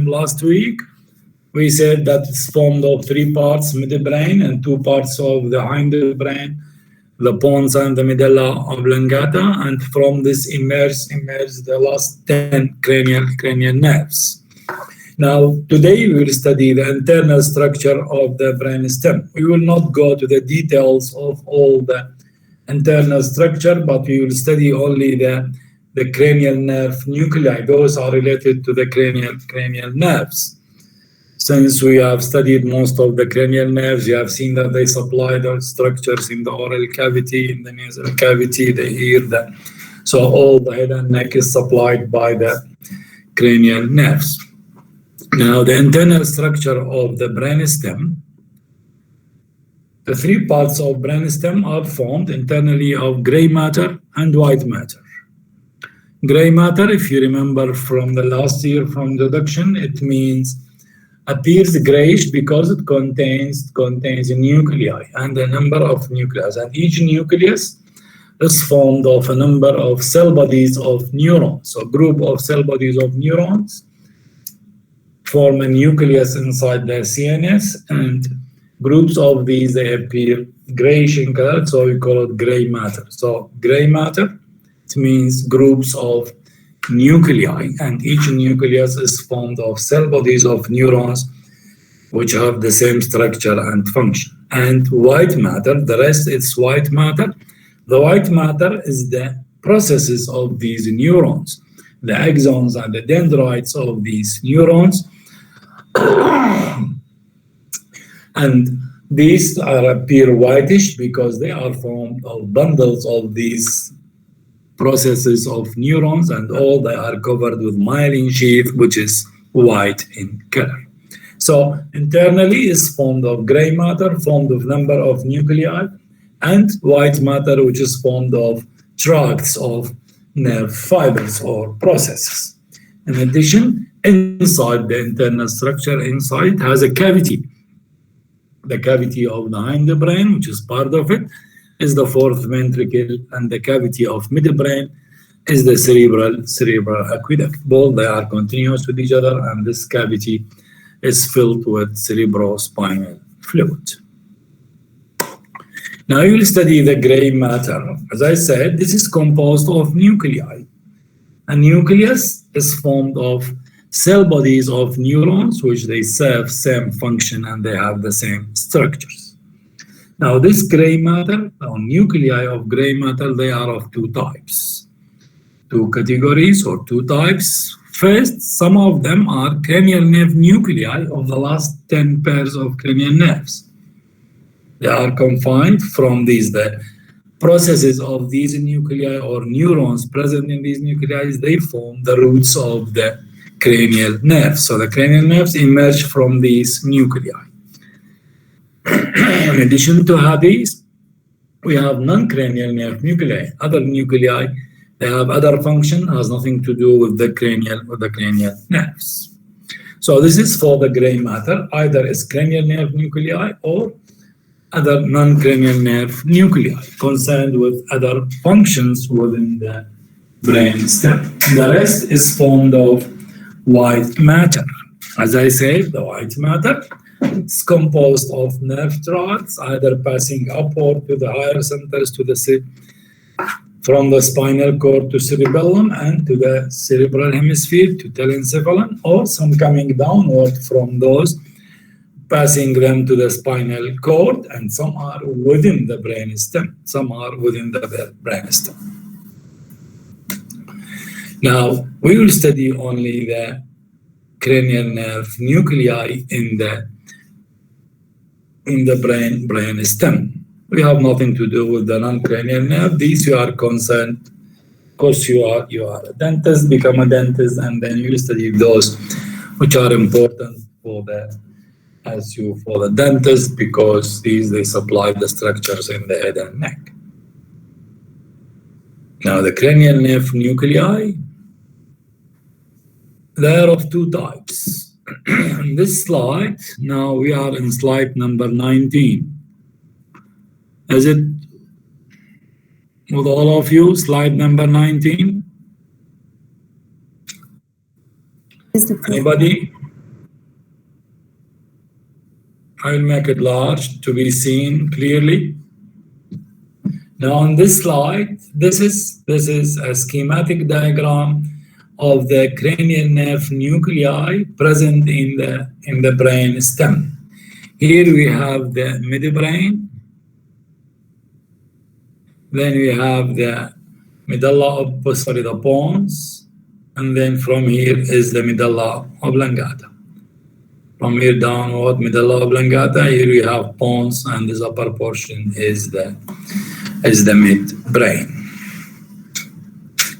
last week, we said that it's formed of three parts, midbrain, and two parts of the hindbrain, the pons and the medulla oblongata, and from this emerge the last 10 cranial nerves. Now, today we will study the internal structure of the brainstem. We will not go to the details of all the internal structure, but we will study only the cranial nerve nuclei. Those are related to the cranial nerves. Since we have studied most of the cranial nerves, you have seen that they supply the structures in the oral cavity, in the nasal cavity, the ear. So all the head and neck is supplied by the cranial nerves. Now, the internal structure of the brainstem, the three parts of brainstem are formed internally of gray matter and white matter. Gray matter, if you remember from the last year from introduction, it means appears grayish because it contains a nuclei and a number of nucleus, and each nucleus is formed of a number of cell bodies of neurons. So a group of cell bodies of neurons form a nucleus inside the CNS, and groups of these, they appear grayish in color, so we call it gray matter. So gray matter, it means groups of nuclei, and each nucleus is formed of cell bodies of neurons which have the same structure and function. And white matter, the rest is white matter. The white matter is the processes of these neurons, the axons and the dendrites of these neurons. And these appear whitish because they are formed of bundles of these processes of neurons, and all they are covered with myelin sheath, which is white in color. So internally is formed of gray matter, formed of number of nuclei, and white matter, which is formed of tracts of nerve fibers or processes. In addition, inside the internal structure, inside has a cavity. The cavity of the hindbrain, which is part of it, is the fourth ventricle, and the cavity of midbrain is the cerebral aqueduct. Both they are continuous with each other, and this cavity is filled with cerebrospinal fluid. Now you will study the gray matter. As I said, this is composed of nuclei. A nucleus is formed of cell bodies of neurons, which they serve same function and they have the same structures. Now this gray matter, or nuclei of gray matter, they are of two types, two categories or two types. First, some of them are cranial nerve nuclei of the last 10 pairs of cranial nerves. They are confined from these, the processes of these nuclei or neurons present in these nuclei, they form the roots of the cranial nerves. So the cranial nerves emerge from these nuclei. In addition to these, we have non-cranial nerve nuclei. Other nuclei, they have other function, has nothing to do with the cranial nerves. So this is for the gray matter, either is cranial nerve nuclei or other non-cranial nerve nuclei concerned with other functions within the brain stem. The rest is formed of white matter. As I said, the white matter is composed of nerve tracts, either passing upward to the higher centers from the spinal cord to cerebellum and to the cerebral hemisphere to telencephalon, or some coming downward from those, passing them to the spinal cord, and some are within the brainstem. Now, we will study only the cranial nerve nuclei in the brainstem. We have nothing to do with the non-cranial nerve. These you are concerned because you are a dentist, become a dentist, and then you will study those which are important for the dentist, because they supply the structures in the head and neck. Now the cranial nerve nuclei, they are of two types. In this slide, now we are in slide number 19. Is it with all of you, slide number 19? Anybody? I will make it large to be seen clearly. Now on this slide, this is a schematic diagram of the cranial nerve nuclei present in the brain stem. Here we have the midbrain, then we have the medulla, the pons, and then from here is the medulla oblongata. From here downward, medulla oblongata, here we have pons, and this upper portion is the midbrain.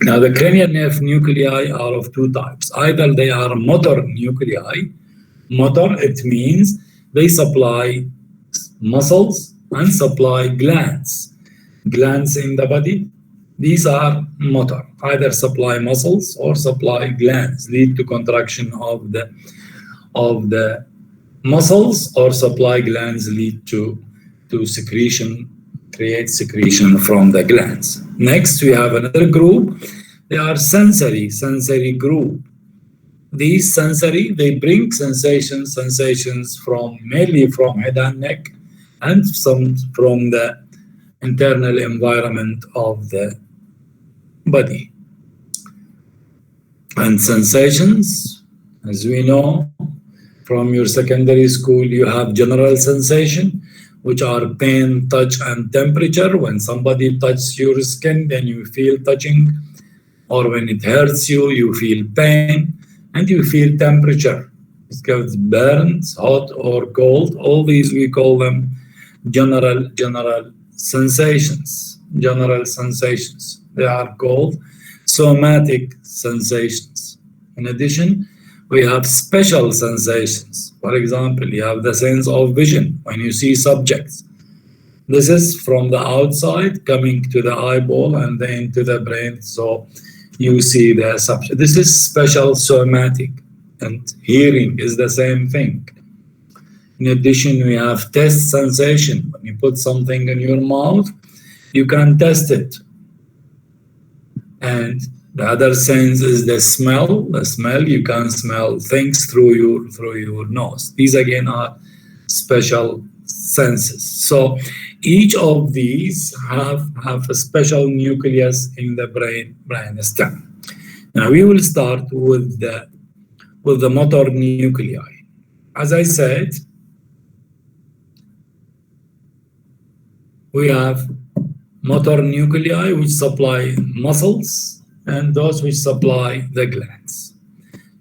Now the cranial nerve nuclei are of two types. Either they are motor nuclei. Motor, it means they supply muscles and supply glands. Glands in the body, these are motor. Either supply muscles or supply glands, lead to contraction of the muscles, or supply glands lead to secretion, create secretion from the glands. Next, we have another group. They are sensory group. These sensory, they bring sensations mainly from head and neck, and some from the internal environment of the body. And sensations, as we know from your secondary school, you have general sensation, which are pain, touch, and temperature. When somebody touches your skin, then you feel touching, or when it hurts you, you feel pain, and you feel temperature. It burns, hot or cold. All these we call them general sensations. General sensations. They are called somatic sensations. In addition, we have special sensations. For example, you have the sense of vision when you see subjects. This is from the outside coming to the eyeball and then to the brain, so you see the subject. This is special somatic, and hearing is the same thing. In addition, we have taste sensation. When you put something in your mouth, you can taste it. And the other sense is the smell. The smell, you can smell things through your nose. These again are special senses. So each of these have a special nucleus in the brain stem. Now we will start with the motor nuclei. As I said, we have motor nuclei which supply muscles and those which supply the glands.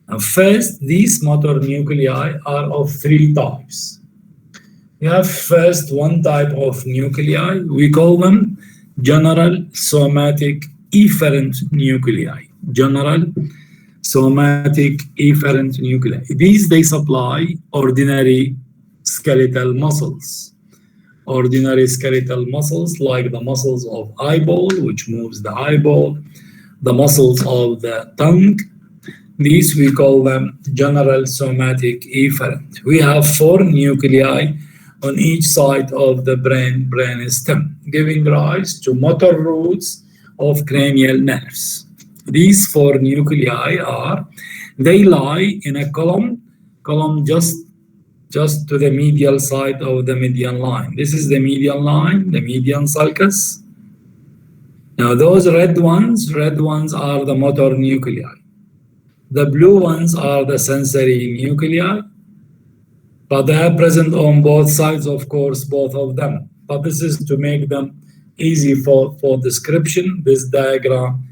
Now first, these motor nuclei are of three types. We have first one type of nuclei, we call them general somatic efferent nuclei. General somatic efferent nuclei. These, they supply ordinary skeletal muscles. Ordinary skeletal muscles like the muscles of eyeball, which moves the eyeball, the muscles of the tongue. These we call them general somatic efferent. We have four nuclei on each side of the brain stem, giving rise to motor roots of cranial nerves. These four nuclei they lie in a column just to the medial side of the median line. This is the median line, the median sulcus. Now those red ones are the motor nuclei. The blue ones are the sensory nuclei, but they are present on both sides, of course, both of them. But this is to make them easy for description. This diagram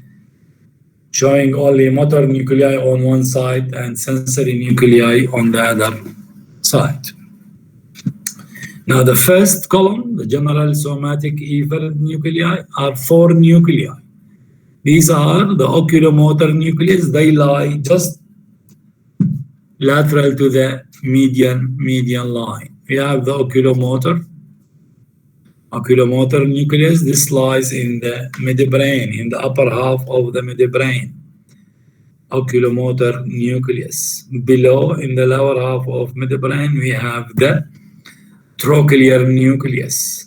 showing only motor nuclei on one side and sensory nuclei on the other side. Now the first column, the general somatic efferent nuclei, are four nuclei. These are the oculomotor nucleus. They lie just lateral to the median line. We have the oculomotor nucleus. This lies in the midbrain, in the upper half of the midbrain. Oculomotor nucleus. Below, in the lower half of midbrain, we have the trochlear nucleus.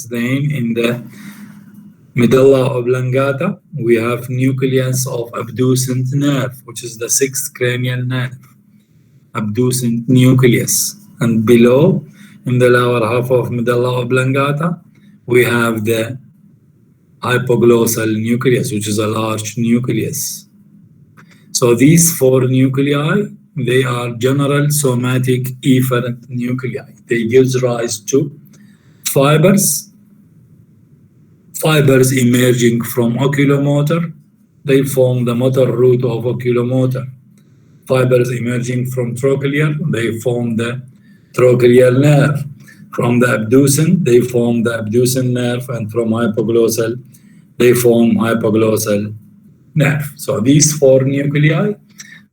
Then in the medulla oblongata, we have nucleus of abducent nerve, which is the sixth cranial nerve. Abducent nucleus. And below, in the lower half of medulla oblongata, we have the hypoglossal nucleus, which is a large nucleus. So these four nuclei, they are general somatic efferent nuclei. They give rise to fibers emerging from oculomotor. They form the motor root of oculomotor. Fibers emerging from trochlear, they form the trochlear nerve. From the abducen, they form the abducen nerve, and from hypoglossal, they form hypoglossal nerve. So these four nuclei,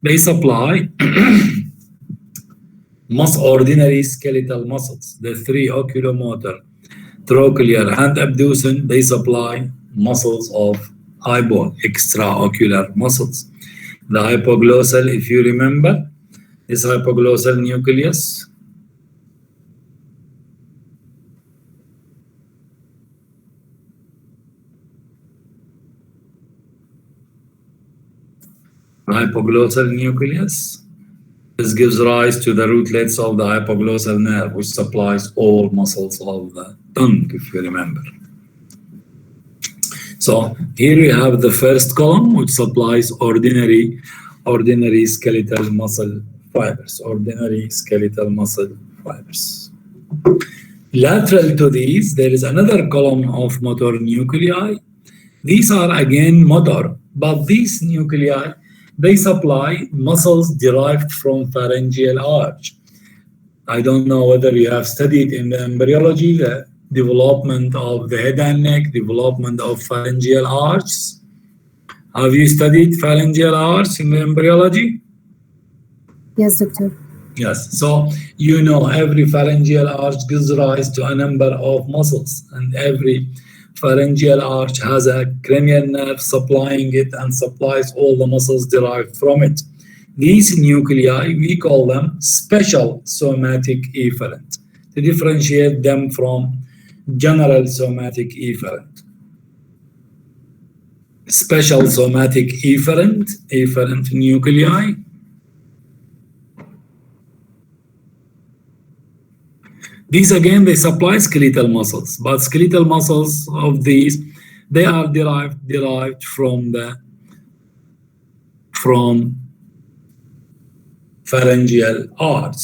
they supply ordinary skeletal muscles. The three oculomotor, trochlear, and abducen, they supply muscles of eyeball, extraocular muscles. The hypoglossal, if you remember, this hypoglossal nucleus, this gives rise to the rootlets of the hypoglossal nerve, which supplies all muscles of the tongue, if you remember. So here we have the first column, which supplies ordinary skeletal muscle fibers, Lateral to these, there is another column of motor nuclei. These are again motor, but these nuclei, they supply muscles derived from pharyngeal arch. I don't know whether you have studied in the embryology the development of the head and neck, development of pharyngeal arches. Have you studied pharyngeal arch in the embryology? Yes, doctor. Yes. So you know every pharyngeal arch gives rise to a number of muscles, and every pharyngeal arch has a cranial nerve supplying it and supplies all the muscles derived from it. These nuclei, we call them special somatic efferent, to differentiate them from general somatic efferent. Special somatic efferent nuclei. These again, they supply skeletal muscles, but skeletal muscles of these, they are derived from pharyngeal arch,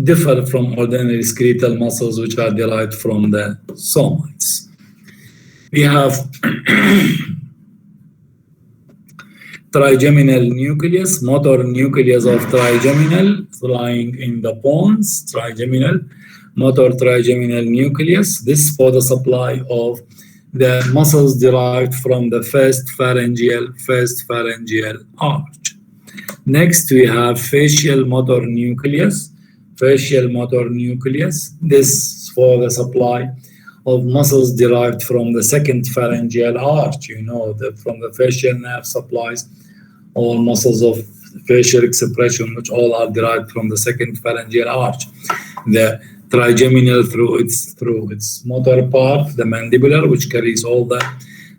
differ from ordinary skeletal muscles which are derived from the somites. We have trigeminal nucleus, motor nucleus of trigeminal lying in the pons, motor trigeminal nucleus. This for the supply of the muscles derived from the first pharyngeal arch. Next, we have facial motor nucleus. This for the supply of muscles derived from the second pharyngeal arch. You know that from the facial nerve supplies all muscles of facial expression, which all are derived from the second pharyngeal arch. The trigeminal through its motor part, the mandibular, which carries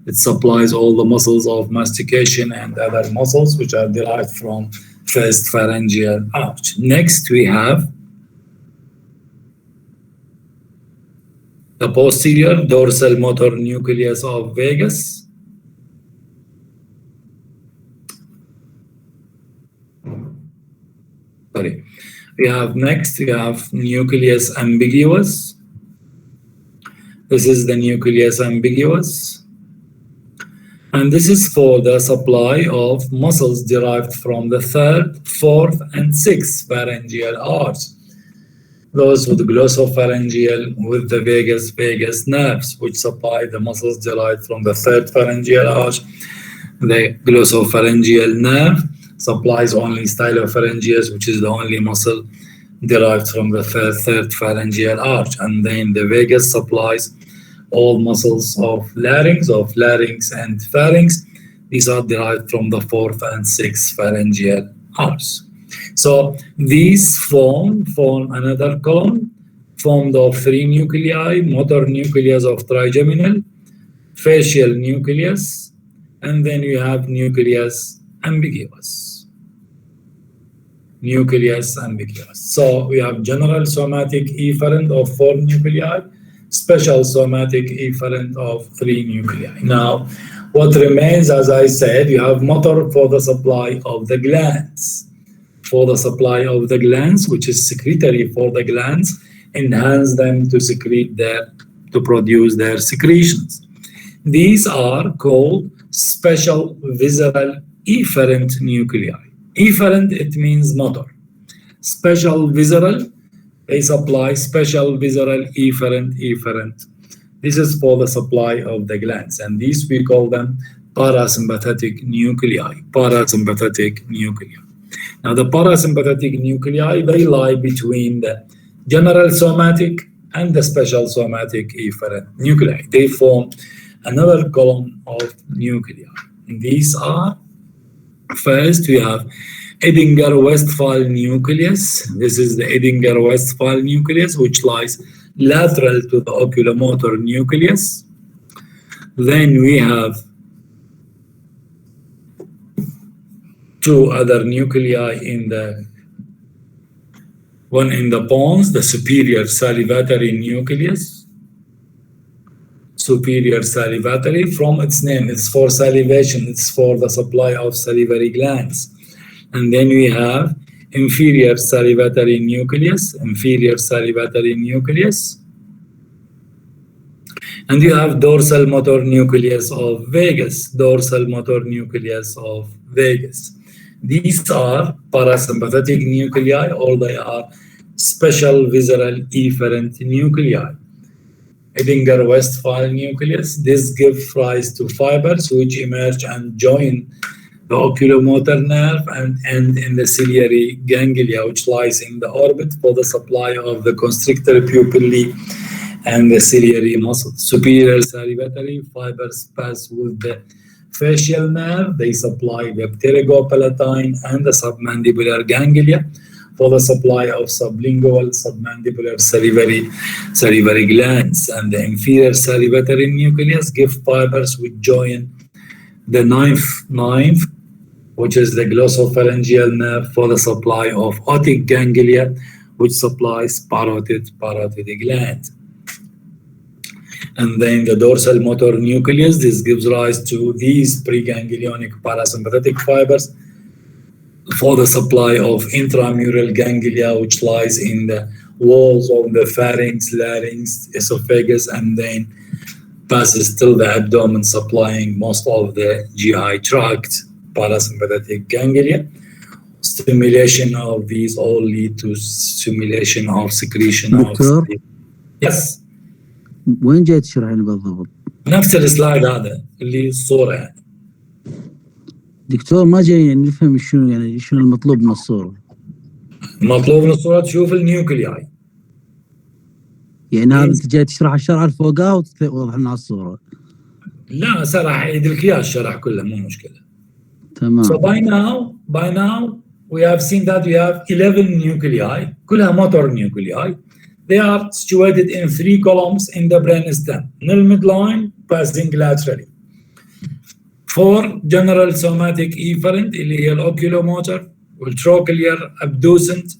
it supplies all the muscles of mastication and other muscles which are derived from first pharyngeal arch. Next, we have the posterior dorsal motor nucleus of vagus. We have nucleus ambiguous. This is the nucleus ambiguous. And this is for the supply of muscles derived from the third, fourth, and sixth pharyngeal arch. Those with glossopharyngeal, with the vagus nerves, which supply the muscles derived from the third pharyngeal arch. The glossopharyngeal nerve supplies only stylopharyngeus, which is the only muscle derived from the third pharyngeal arch. And then the vagus supplies all muscles of larynx and pharynx. These are derived from the fourth and sixth pharyngeal arch. So these form another column formed of three nuclei: motor nucleus of trigeminal, facial nucleus, and then you have nucleus ambiguous. nucleus ambiguous. So we have general somatic efferent of 4 nuclei, special somatic efferent of 3 nuclei. Now, what remains, as I said, you have motor for the supply of the glands. For the supply of the glands, which is secretory for the glands, enhance them to secrete to produce their secretions. These are called special visceral efferent nuclei. Efferent, it means motor. Special visceral, they supply special visceral efferent. This is for the supply of the glands, and these we call them parasympathetic nuclei. Parasympathetic nuclei. Now, the parasympathetic nuclei, they lie between the general somatic and the special somatic efferent nuclei. They form another column of nuclei. And these are, first we have Edinger-Westphal nucleus. This is the Edinger-Westphal nucleus, which lies lateral to the oculomotor nucleus. Then we have two other nuclei one in the pons, the superior salivatory nucleus. Superior salivatory, from its name, it's for salivation, it's for the supply of salivary glands. And then we have inferior salivatory nucleus, inferior salivatory nucleus. And you have dorsal motor nucleus of vagus, dorsal motor nucleus of vagus. These are parasympathetic nuclei, or they are special visceral efferent nuclei. Edinger-Westphal nucleus, this gives rise to fibers which emerge and join the oculomotor nerve and end in the ciliary ganglia, which lies in the orbit for the supply of the constrictor pupillae and the ciliary muscle. Superior salivatory fibers pass with the facial nerve. They supply the pterygopalatine and the submandibular ganglia for the supply of sublingual, submandibular salivary glands. And the inferior salivatory nucleus give fibers which join the ninth, which is the glossopharyngeal nerve, for the supply of otic ganglia, which supplies parotid gland. And then the dorsal motor nucleus, this gives rise to these preganglionic parasympathetic fibers for the supply of intramural ganglia, which lies in the walls of the pharynx, larynx, esophagus, and then passes till the abdomen, supplying most of the GI tract. Parasympathetic ganglia. Stimulation of these all lead to stimulation of secretion of. Yes. وين جاي تشرح لي بالضبط؟ نفس السلايد هذا اللي الصورة يعني. دكتور ما جاي نفهم شنو المطلوب من الصورة. المطلوب من الصورة تشوف النيوكلياي. يعني هذا انت جاي تشرح الشرح اللي فوقها وتوضح لنا الصورة. لا سرح يعيد لك اياه الشرح كله مو مشكلة. تمام. So by now we have seen that we have 11 nuclei, كلها motor nuclei. They are situated in 3 columns in the brainstem. Nil midline passing laterally. 4 general somatic efferent اللي هي الاوكيلوموتر والtrochlear, abducent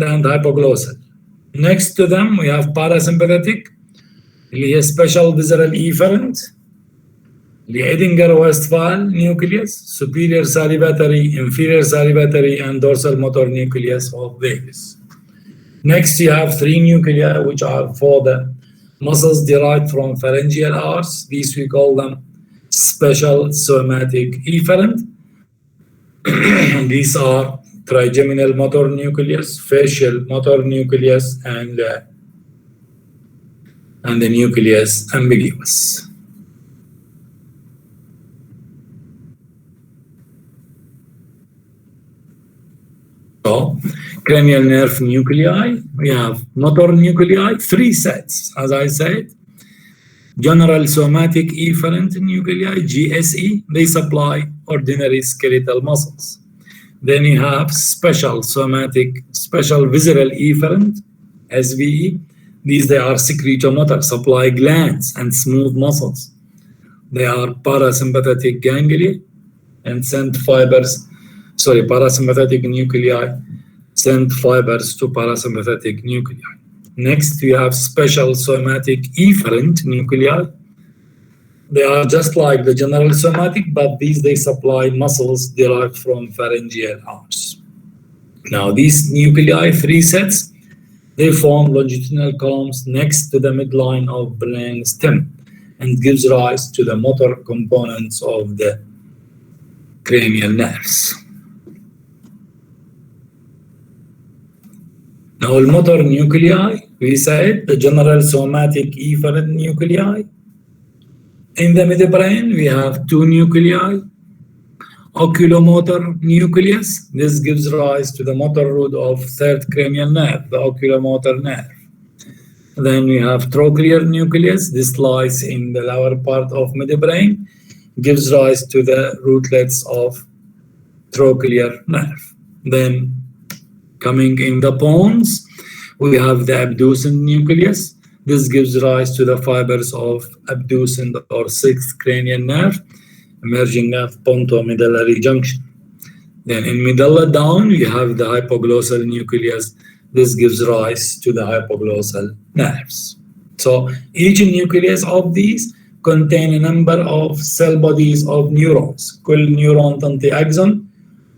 and hypoglossal. Next to them we have parasympathetic اللي هي special visceral efferent اللي Edinger-Westphal nucleus, superior salivatory, inferior salivatory and dorsal motor nucleus of vagus. Next, you have 3 nuclei which are for the muscles derived from pharyngeal arch. These we call them special somatic efferent. These are trigeminal motor nucleus, facial motor nucleus, and the nucleus ambiguous. So, cranial nerve nuclei, we have motor nuclei, 3 sets, as I said. General somatic efferent nuclei, GSE, they supply ordinary skeletal muscles. Then you have special visceral efferent, SVE. These, they are secretomotor, supply glands and smooth muscles. They are parasympathetic ganglia and send fibers parasympathetic nuclei send fibers to parasympathetic nuclei. Next, we have special somatic efferent nuclei. They are just like the general somatic, but they supply muscles derived from pharyngeal arch. Now, these nuclei, 3 sets, they form longitudinal columns next to the midline of brain stem and gives rise to the motor components of the cranial nerves. Now, the motor nuclei, we said the general somatic efferent nuclei. In the midbrain, we have 2 nuclei. Oculomotor nucleus, this gives rise to the motor root of third cranial nerve, the oculomotor nerve. Then we have trochlear nucleus, this lies in the lower part of midbrain, gives rise to the rootlets of trochlear nerve. Then coming in the pons, we have the abducent nucleus. This gives rise to the fibers of abducent or 6th cranial nerve, emerging at pontomedullary junction. Then in medulla down, we have the hypoglossal nucleus. This gives rise to the hypoglossal nerves. So each nucleus of these contain a number of cell bodies of neurons. كل نيورون تنطي axon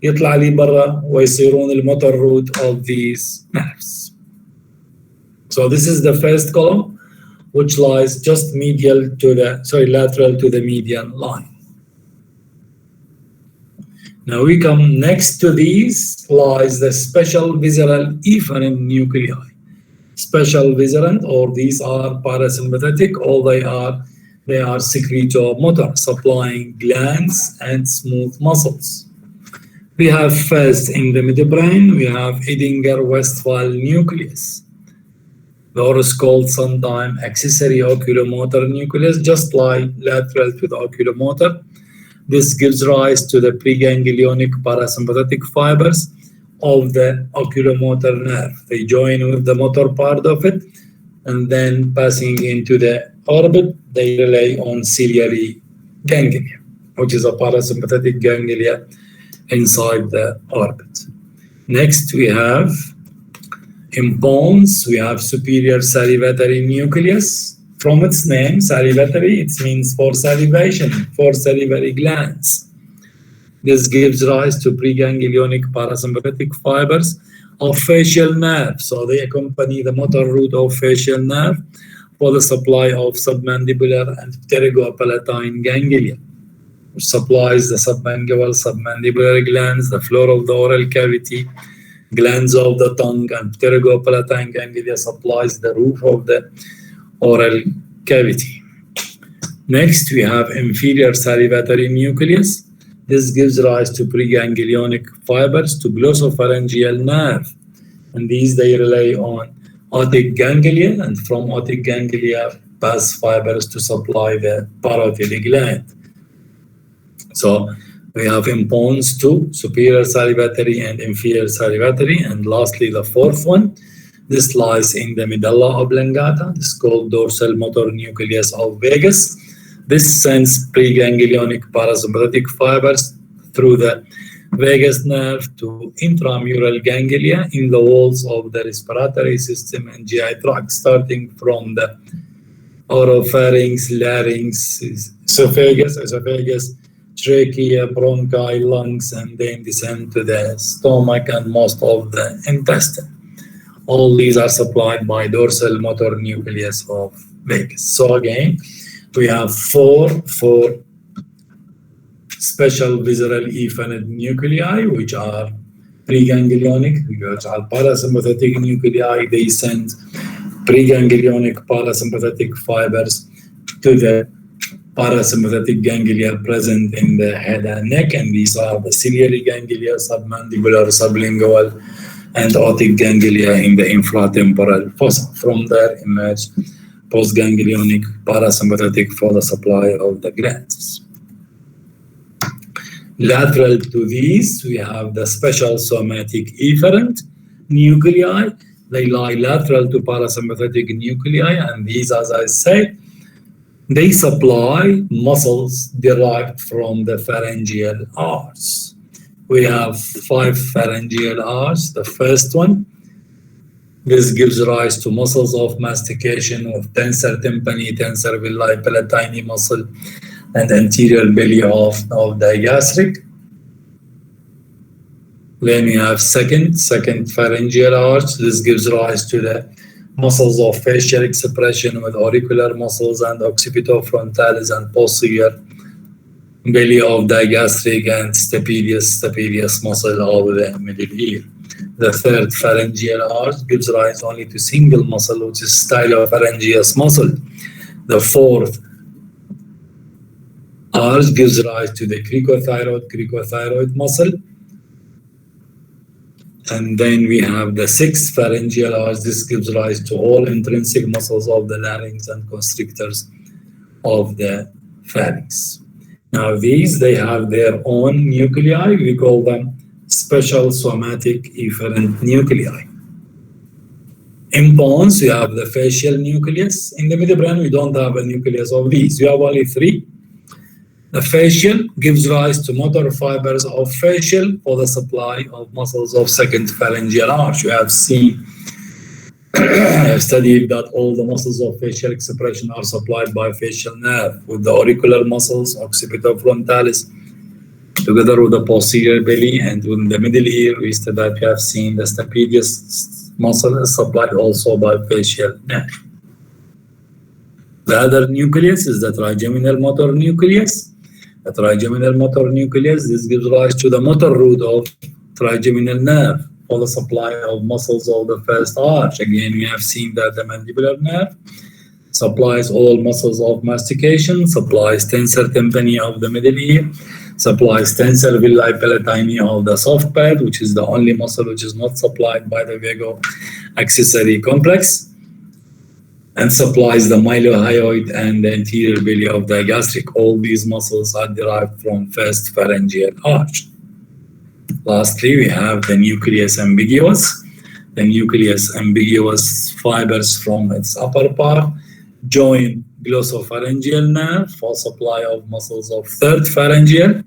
يطلع لي برا ويصيرون الموتور root of these nerves. So this is the first column, which lies just lateral to the median line. Now we come next to these lies the special visceral efferent nuclei. Special viscerant, or these are parasympathetic, or they are secretomotor, supplying glands and smooth muscles. We have first in the midbrain, we have Edinger-Westphal nucleus. Or is called sometimes accessory oculomotor nucleus, just like lateral to the oculomotor. This gives rise to the preganglionic parasympathetic fibers of the oculomotor nerve. They join with the motor part of it, and then passing into the orbit, they rely on ciliary ganglia, which is a parasympathetic ganglia inside the orbit. Next, we have in pons, we have superior salivatory nucleus. From its name, salivatory, it means for salivation, for salivary glands. This gives rise to preganglionic parasympathetic fibers of facial nerve. So they accompany the motor root of facial nerve for the supply of submandibular and pterygopalatine ganglia, which supplies the submandibular glands, the floor of the oral cavity, glands of the tongue, and pterygopalatine ganglia supplies the roof of the oral cavity. Next, we have inferior salivatory nucleus. This gives rise to preganglionic fibers to glossopharyngeal nerve. And these, they rely on otic ganglia, and from otic ganglia pass fibers to supply the parotid gland. So we have in pons 2, superior salivatory and inferior salivatory. And lastly, the fourth one, this lies in the medulla oblongata. This is called dorsal motor nucleus of vagus. This sends preganglionic parasympathetic fibers through the vagus nerve to intramural ganglia in the walls of the respiratory system and GI tract, starting from the oropharynx, larynx, esophagus, trachea, bronchi, lungs, and then descend to the stomach and most of the intestine. All these are supplied by dorsal motor nucleus of vagus. So again, we have four special visceral efferent nuclei, which are preganglionic, which are parasympathetic nuclei. They send preganglionic parasympathetic fibers to the parasympathetic ganglia present in the head and neck, and these are the ciliary ganglia, submandibular, sublingual, and otic ganglia in the infratemporal fossa. From there emerge postganglionic parasympathetic for the supply of the glands. Lateral to these, we have the special somatic efferent nuclei. They lie lateral to parasympathetic nuclei, and these, as I said, they supply muscles derived from the pharyngeal arch. we have 5 pharyngeal arches. The first one, this gives rise to muscles of mastication with tensor tympani, tensor villi, palatine muscle, and anterior belly of digastric. Then we have second pharyngeal arch. This gives rise to the muscles of facial expression with auricular muscles and occipitofrontalis and posterior belly of digastric and stapedius muscle of the middle ear. The third pharyngeal arch gives rise only to single muscle, which is stylopharyngeus muscle. The fourth arch gives rise to the cricothyroid muscle. And then we have the sixth pharyngeal arch. This gives rise to all intrinsic muscles of the larynx and constrictors of the pharynx. Now these, they have their own nuclei. We call them special somatic efferent nuclei. In bones, we have the facial nucleus. In the midbrain, we don't have a nucleus of these. We have only 3. The facial gives rise to motor fibers of facial for the supply of muscles of second pharyngeal arch. You have seen, I've studied that all the muscles of facial expression are supplied by facial nerve, with the auricular muscles, occipitofrontalis, together with the posterior belly, and in the middle ear, we have seen the stapedius muscle is supplied also by facial nerve. The other nucleus is the trigeminal motor nucleus. The trigeminal motor nucleus, this gives rise to the motor root of trigeminal nerve for the supply of muscles of the first arch. Again, we have seen that the mandibular nerve supplies all muscles of mastication, supplies tensor tympani of the middle ear, supplies tensor villi palatini of the soft pad, which is the only muscle which is not supplied by the vago-accessory complex, and supplies the mylohyoid and the anterior belly of digastric. All these muscles are derived from first pharyngeal arch. Lastly, we have the nucleus ambiguus. The nucleus ambiguus fibers from its upper part join glossopharyngeal nerve for supply of muscles of third pharyngeal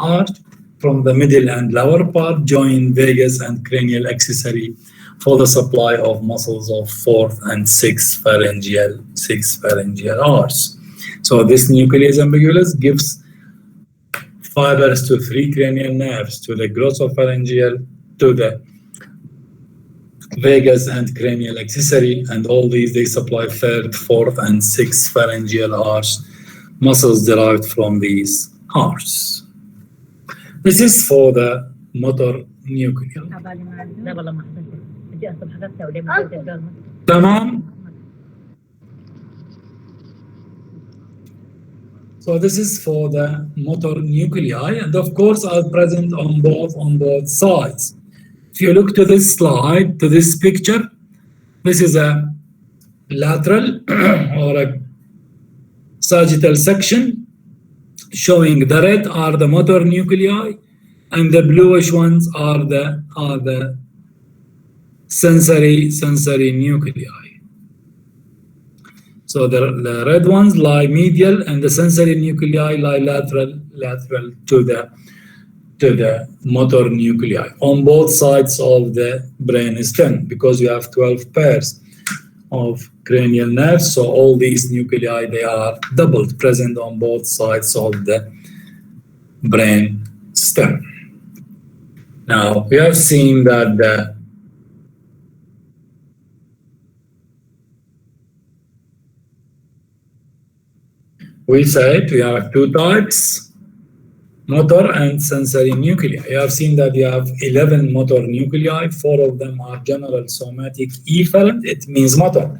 arch. From the middle and lower part join vagus and cranial accessory for the supply of muscles of fourth and sixth pharyngeal arch. So this nucleus ambiguus gives fibers to 3 cranial nerves, to the glossopharyngeal, to the vagus and cranial accessory, and all these, they supply third, fourth, and sixth pharyngeal arch muscles derived from these arches. This is for the motor nucleus. Tamam. So this is for the motor nuclei, and of course are present on both sides. If you look to this slide, to this picture, this is a lateral or a sagittal section showing the red are the motor nuclei and the bluish ones are the sensory nuclei. So the red ones lie medial and the sensory nuclei lie lateral to the motor nuclei on both sides of the brain stem, because you have 12 pairs of cranial nerves. So all these nuclei, they are doubled, present on both sides of the brain stem. Now we have seen that we said we have 2 types, motor and sensory nuclei. You have seen that you have 11 motor nuclei. 4 of them are general somatic efferent. It means motor.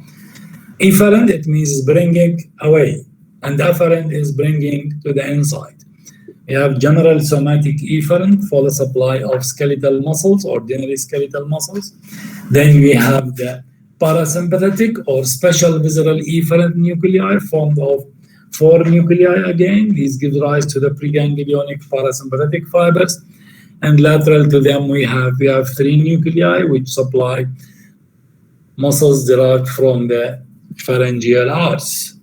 Efferent, it means bringing away, and afferent is bringing to the inside. You have general somatic efferent for the supply of skeletal muscles, ordinary skeletal muscles. Then we have the parasympathetic or special visceral efferent nuclei formed of 4 nuclei again. These give rise to the preganglionic parasympathetic fibers. And lateral to them we have 3 nuclei which supply muscles derived from the pharyngeal arch.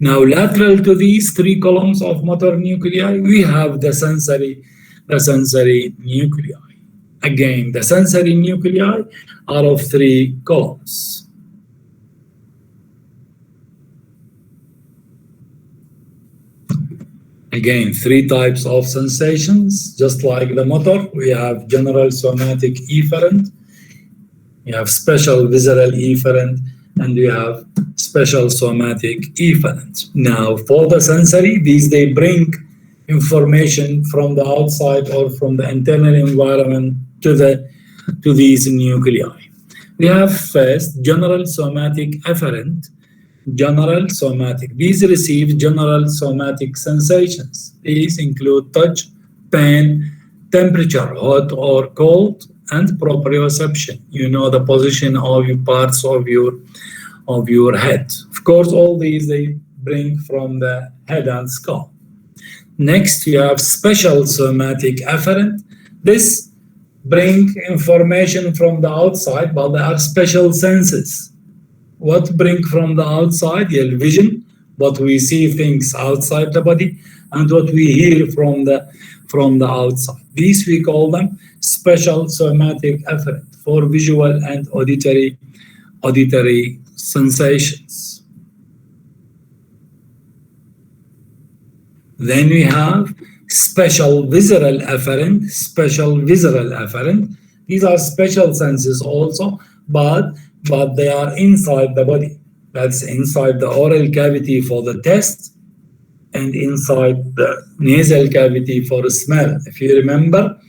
Now lateral to these 3 columns of motor nuclei, we have the sensory the sensory nuclei. Again, the sensory nuclei are of 3 columns. Again, 3 types of sensations, just like the motor. We have general somatic efferent, we have special visceral efferent, and we have special somatic efferent. Now, for the sensory, they bring information from the outside or from the internal environment to these nuclei. We have first general somatic efferent. General somatic. These receive general somatic sensations. These include touch, pain, temperature, hot or cold, and proprioception. You know the position of your parts of your head. Of course, all these they bring from the head and skull. Next, you have special somatic efferent. This bring information from the outside, but they are special senses. What bring from the outside? Yeah, vision, what we see things outside the body, and what we hear from the outside. These we call them special somatic efferent for visual and auditory sensations. Then we have special visceral efferent. Special visceral efferent. These are special senses also, but they are inside the body. That's inside the oral cavity for the taste and inside the nasal cavity for smell. If you remember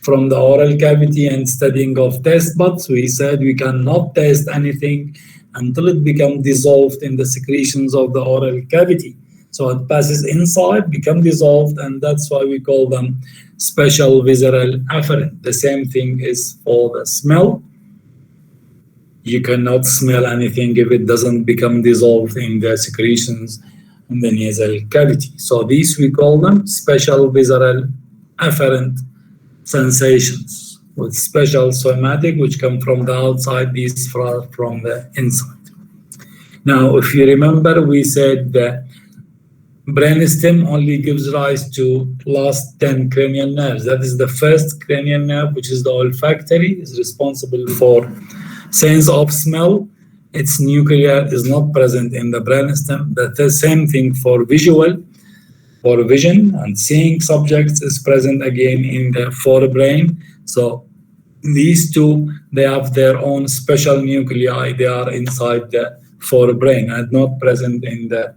from the oral cavity and studying of taste buds, we said we cannot taste anything until it becomes dissolved in the secretions of the oral cavity. So it passes inside, becomes dissolved, and that's why we call them special visceral efferent. The same thing is for the smell. You cannot smell anything if it doesn't become dissolved in the secretions in the nasal cavity. So these we call them special visceral efferent sensations with special somatic, which come from the outside, these from the inside. Now, if you remember, we said the brainstem only gives rise to last 10 cranial nerves. That is the first cranial nerve, which is the olfactory, is responsible for sense of smell. Its nucleus is not present in the brainstem. The same thing for visual, for vision and seeing subjects is present again in the forebrain. So these two, they have their own special nuclei. They are inside the forebrain and not present in the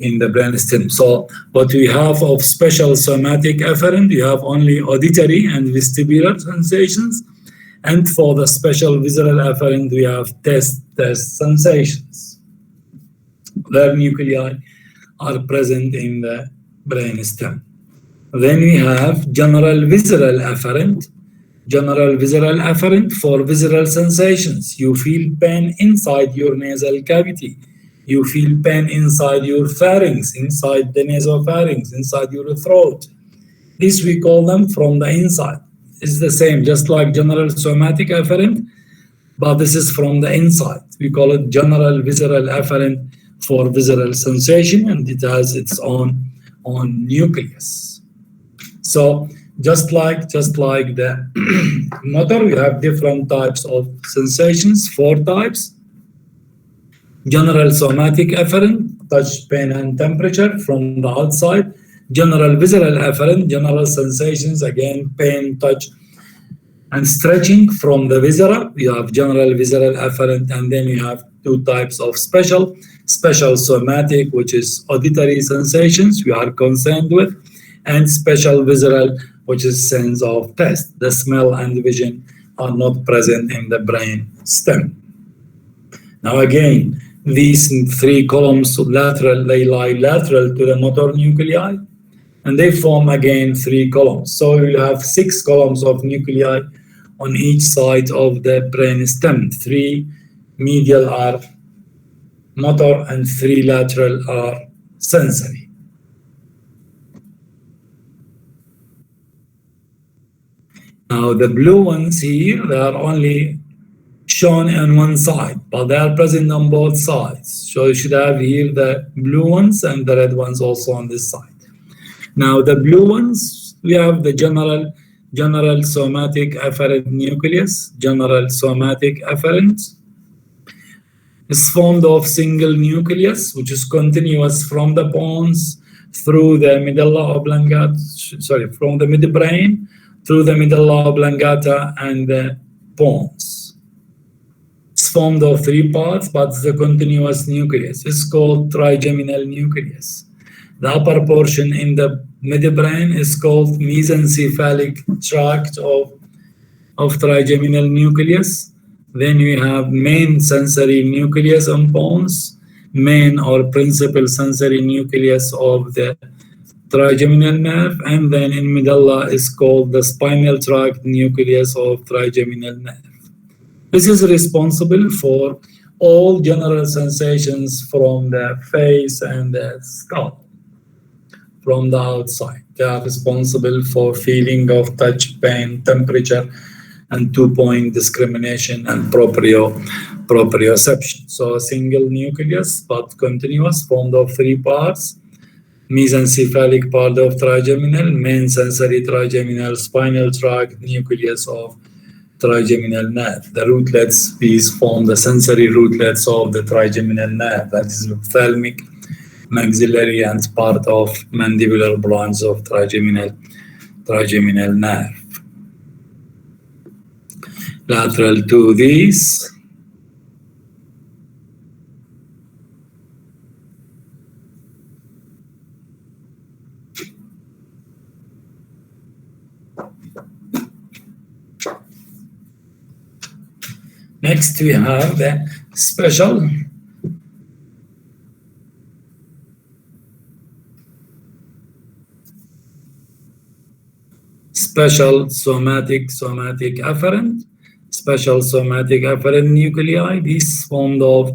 brainstem. So what we have of special somatic efferent, you have only auditory and vestibular sensations. And for the special visceral efferent, we have taste sensations. Their nuclei are present in the brainstem. Then we have general visceral efferent. General visceral efferent for visceral sensations. You feel pain inside your nasal cavity. You feel pain inside your pharynx, inside the nasopharynx, inside your throat. This we call them from the inside. It's the same, just like general somatic efferent, but this is from the inside. We call it general visceral efferent for visceral sensation, and it has its own nucleus. So just like the motor, we have different types of sensations, 4 types. General somatic efferent, touch, pain, and temperature from the outside. General visceral efferent, general sensations, again, pain, touch, and stretching from the viscera. We have general visceral efferent, and then you have 2 types of special somatic, which is auditory sensations we are concerned with, and special visceral, which is sense of taste. The smell and vision are not present in the brain stem. Now again, these 3 columns lateral, they lie lateral to the motor nuclei, and they form again 3 columns. So you have 6 columns of nuclei on each side of the brain stem. 3 medial are motor and 3 lateral are sensory. Now the blue ones here, they are only shown on one side, but they are present on both sides. So you should have here the blue ones and the red ones also on this side. Now the blue ones, We have the general somatic afferent nucleus. General somatic afferent is formed of single nucleus, which is continuous from the pons through the medulla oblongata, from the midbrain through the medulla oblongata and the pons. It's formed of 3 parts, but the continuous nucleus is called trigeminal nucleus. The upper portion in the midbrain is called mesencephalic tract of trigeminal nucleus. Then we have main sensory nucleus on pons, main or principal sensory nucleus of the trigeminal nerve, and then in medulla is called the spinal tract nucleus of trigeminal nerve. This is responsible for all general sensations from the face and the scalp. From the outside, they are responsible for feeling of touch, pain, temperature, and 2-point discrimination and proprioception. So a single nucleus, but continuous, formed of 3 parts: mesencephalic part of trigeminal, main sensory trigeminal, spinal tract nucleus of trigeminal nerve. The rootlets, these form the sensory rootlets of the trigeminal nerve. That is ophthalmic, maxillary, and part of mandibular branch of trigeminal nerve. Lateral to these, next we have the special somatic afferent. Special somatic afferent nuclei. These formed of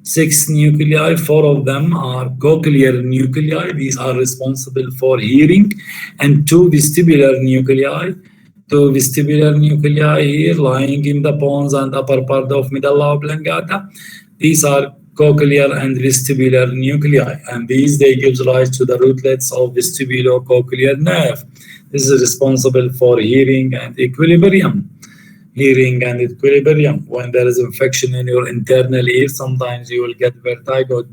6 nuclei. 4 of them are cochlear nuclei. These are responsible for hearing, and 2 vestibular nuclei. 2 vestibular nuclei here lying in the pons and upper part of medulla oblongata. These are cochlear and vestibular nuclei, and these they give rise to the rootlets of vestibulocochlear nerve. This is responsible for hearing and equilibrium. Hearing and equilibrium. When there is infection in your internal ear, sometimes you will get vertigo.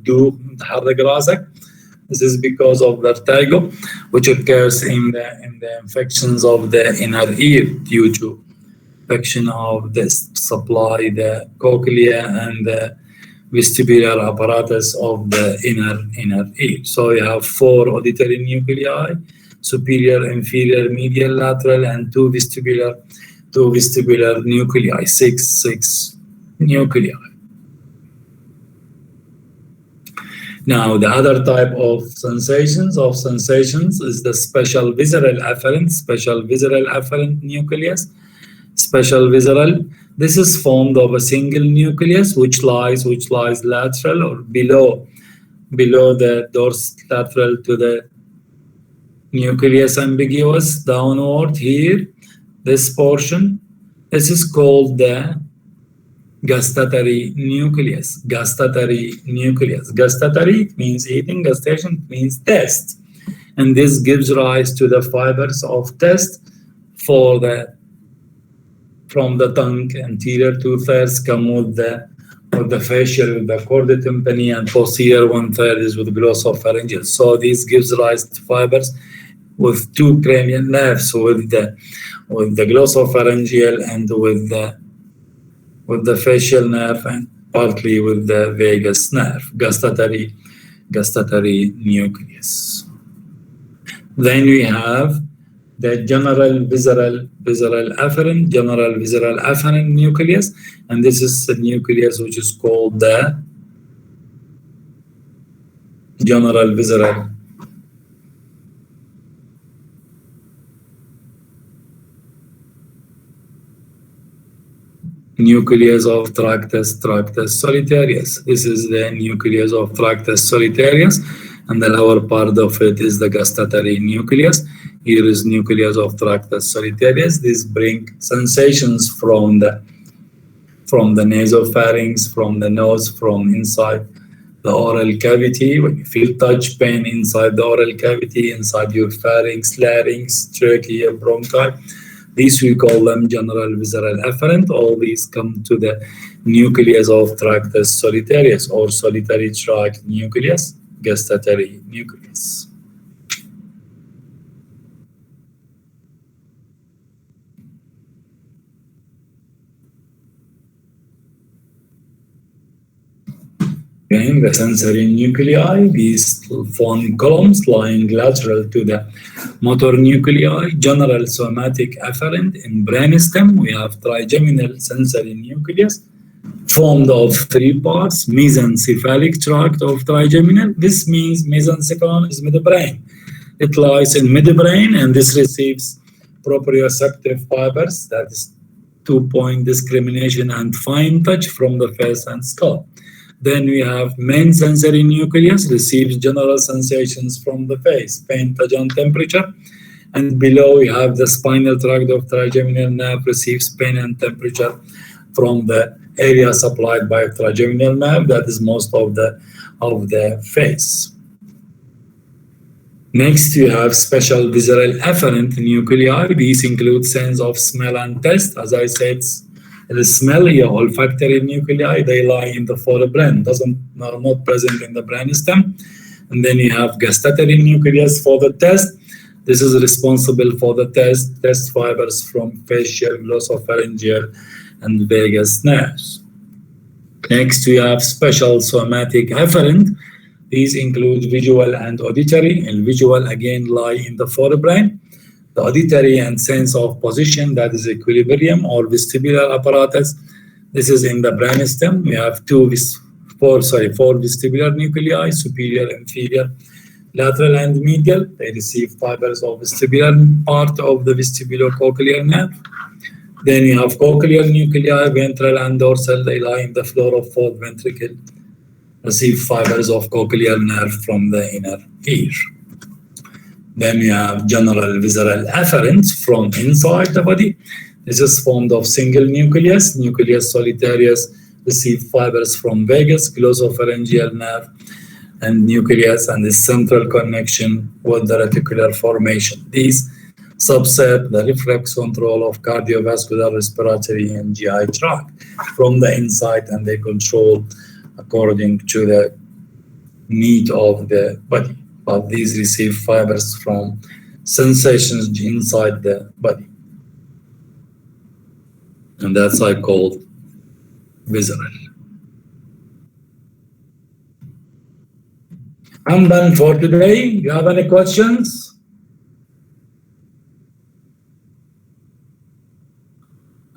This is because of vertigo, which occurs in the infections of the inner ear due to infection of the supply, the cochlea and the vestibular apparatus of the inner ear. So you have 4 auditory nuclei: superior, inferior, medial, lateral, and 2 vestibular nuclei. 6 nuclei. Now, the other type of sensations is the special visceral afferent nucleus. Special visceral. This is formed of a single nucleus which lies lateral or below the dorsolateral to the nucleus ambiguous, downward here. This portion, this is called the gustatory nucleus. Gustatory means eating, gustation means taste. And this gives rise to the fibers of taste from the tongue. Anterior 2/3 come with the facial, with the chorda tympani, and posterior 1/3 is with glossopharyngeal. So this gives rise to fibers with 2 cranial nerves, with the glossopharyngeal and with the facial nerve, and partly with the vagus nerve. Gustatory nucleus. Then we have the general visceral afferent nucleus, and this is the nucleus which is called the general visceral nucleus of tractus solitarius. This is the nucleus of tractus solitarius, and the lower part of it is the gustatory nucleus. Here is nucleus of tractus solitarius. These bring sensations from the nasopharynx, from the nose, from inside the oral cavity, when you feel touch pain inside the oral cavity, inside your pharynx, larynx, trachea, bronchi, these we call them general visceral afferent. All these come to the nucleus of Tractus solitarius or solitary tract nucleus, gustatory nucleus. Again, the sensory nuclei, these form columns lying lateral to the motor nuclei, general somatic afferent. In brainstem, we have trigeminal sensory nucleus formed of three parts: mesencephalic tract of trigeminal. This means mesencephalon is midbrain. It lies in midbrain, and this receives proprioceptive fibers, that is 2-point discrimination and fine touch from the face and skull. Then we have main sensory nucleus, receives general sensations from the face, pain, touch, and temperature. And below we have the spinal tract of trigeminal nerve, receives pain and temperature from the area supplied by trigeminal nerve, that is most of the face. Next, you have special visceral afferent nuclei. These include sense of smell and taste. As I said, the smell here, olfactory nuclei, they lie in the forebrain, are not present in the brainstem. And then you have gustatory nucleus for the taste. This is responsible for the taste fibers from facial, glossopharyngeal, and vagus nerves. Next, we have special somatic afferent. These include visual and auditory. And visual again lie in the forebrain. The auditory and sense of position, that is equilibrium or vestibular apparatus. This is in the brainstem. We have four vestibular nuclei: superior, inferior, lateral, and medial. They receive fibers of vestibular part of the vestibulocochlear nerve. Then you have cochlear nuclei, ventral and dorsal. They lie in the floor of fourth ventricle, receive fibers of cochlear nerve from the inner ear. Then you have general visceral afferent from inside the body. This is formed of single nucleus solitarius, receive fibers from vagus, glossopharyngeal nerve, and nucleus, and the central connection with the reticular formation. These subset the reflex control of cardiovascular, respiratory, and GI tract from the inside, and they control according to the need of the body. But these receive fibers from sensations inside the body. And that's called visceral. I'm done for today. You have any questions?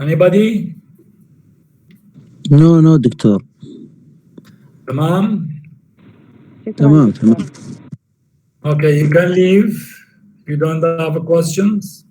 Anybody? No دكتور. تمام. تمام. Okay, you can leave. You don't have questions.